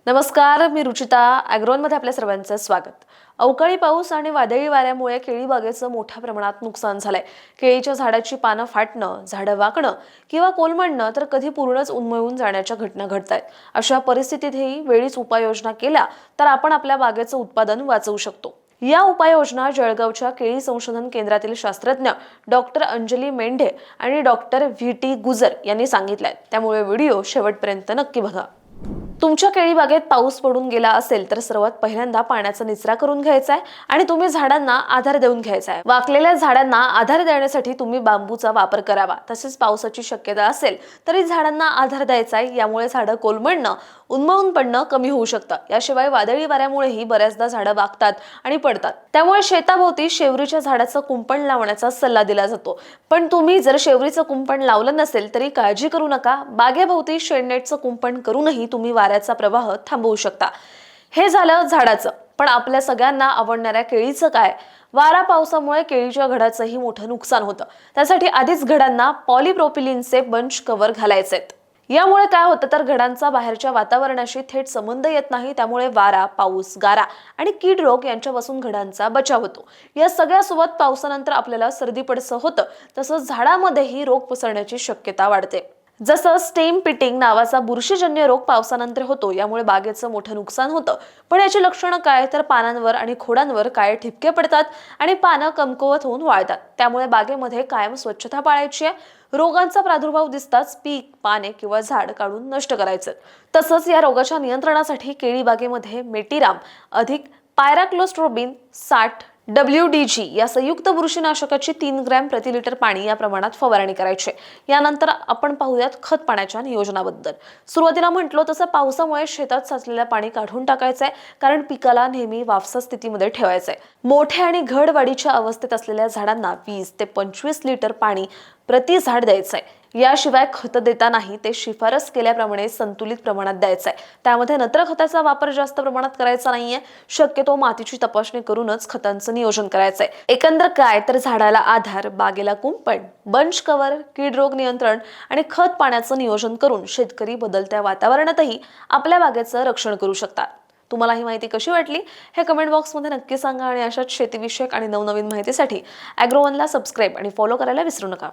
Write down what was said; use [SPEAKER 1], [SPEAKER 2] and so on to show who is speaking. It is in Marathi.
[SPEAKER 1] नमस्कार, मी रुचिता. ॲग्रोनमध्ये आपल्या सर्वांचं स्वागत. अवकाळी पाऊस आणि वादळी वाऱ्यामुळे केळी बागेचं मोठ्या प्रमाणात नुकसान झालंय. केळीच्या झाडाची पानं फाटणं, झाडं वाकणं किंवा कोलमडणं तर कधी पूर्णच उन्मळून जाण्याच्या घटना घडतायत. अशा परिस्थितीतही वेळीच उपाययोजना केल्या तर आपण आपल्या बागेचं उत्पादन वाचवू शकतो. या उपाययोजना जळगावच्या केळी संशोधन केंद्रातील शास्त्रज्ञ डॉक्टर अंजली मेंढे आणि डॉक्टर व्ही.टी. गुजर यांनी सांगितल्यात. त्यामुळे व्हिडिओ शेवटपर्यंत नक्की बघा. तुमच्या केळी बागेत पाऊस पडून गेला असेल तर सर्वात पहिल्यांदा पाण्याचा निचरा करून घ्यायचा आहे आणि तुम्ही झाडांना आधार देऊन घ्यायचा आहे. वाकलेल्या झाडांना आधार देण्यासाठी तुम्ही बांबूचा वापर करावा. तसेच पावसाची शक्यता असेल तरी झाडांना आधार द्यायचा आहे. यामुळे झाडं कोलमडणं, उन्मळून पडणं कमी होऊ शकतं. याशिवाय वादळी वाऱ्यामुळेही बऱ्याचदा झाडं वाकतात आणि पडतात. त्यामुळे शेताभोवती शेवरीच्या झाडाचं कुंपण लावण्याचा सल्ला दिला जातो. पण तुम्ही जर शेवरीचं कुंपण लावलं नसेल तरी काळजी करू नका. बागेभोवती शेडनेटचं कुंपण करूनही तुम्ही वाऱ्याचा प्रवाह थांबवू शकता. हे झालं झाडाचं. पण आपल्या सगळ्यांना आवडणाऱ्या केळीचं काय? वारा पावसामुळे केळीच्या घडाचंही मोठं नुकसान होतं. त्यासाठी आधीच घडांना पॉलिप्रोपिलीनचे बंच कव्हर घालायचे. यामुळे काय होतं तर घडांचा बाहेरच्या वातावरणाशी थेट संबंध येत नाही. त्यामुळे वारा, पाऊस, गारा आणि कीड रोग यांच्यापासून घडांचा बचाव होतो. या सगळ्यासोबत पावसानंतर आपल्याला सर्दी पडसं होतं. तसंच झाडामध्येही रोग पसरण्याची शक्यता वाढते. जसं स्टेम पिटिंग नावाचा बुरशीजन्य रोग पावसानंतर होतो. यामुळे बागेचं मोठं नुकसान होतं. पण याची लक्षणं काय तर पानांवर आणि खोडांवर काळे ठिपके पडतात आणि पानं कमकुवत होऊन वाळतात. त्यामुळे बागेमध्ये कायम स्वच्छता पाळायची आहे. रोगांचा प्रादुर्भाव दिसताच पीक, पाने किंवा झाड काढून नष्ट करायचं. तसंच या रोगाच्या नियंत्रणासाठी केळी बागेमध्ये मेटिराम अधिक पायराक्लोस्ट्रोबिन 60 WDG या संयुक्त बुरशीनाशकाची 3 ग्रॅम प्रति लिटर पाणी या प्रमाणात फवारणी करायची. यानंतर आपण पाहूयात खत पाण्याच्या नियोजनाबद्दल. सुरुवातीला म्हटलो तसं पावसामुळे शेतात साचलेलं पाणी काढून टाकायचंय, कारण पिकाला नेहमी वाफसा स्थितीमध्ये ठेवायचंय. मोठे आणि घड वाढीच्या अवस्थेत असलेल्या झाडांना 20 ते 25 लिटर पाणी प्रति झाड द्यायचंय. याशिवाय खत देतानाही ते शिफारस केल्याप्रमाणे संतुलित प्रमाणात द्यायचंय. त्यामध्ये नत्र खताचा वापर जास्त प्रमाणात करायचा नाहीये. शक्यतो मातीची तपासणी करूनच खतांचं नियोजन करायचंय. एकंदर काय तर झाडाला आधार, बागेला कुंपण, बंच कव्हर, कीड रोग नियंत्रण आणि खत पाण्याचं नियोजन करून शेतकरी बदलत्या वातावरणातही आपल्या बागेचं रक्षण करू शकतात. तुम्हाला ही माहिती कशी वाटली हे कमेंट बॉक्समध्ये नक्की सांगा आणि अशाच शेतीविषयक आणि नवनवीन माहितीसाठी ॲग्रोवनला सबस्क्राईब आणि फॉलो करायला विसरू नका.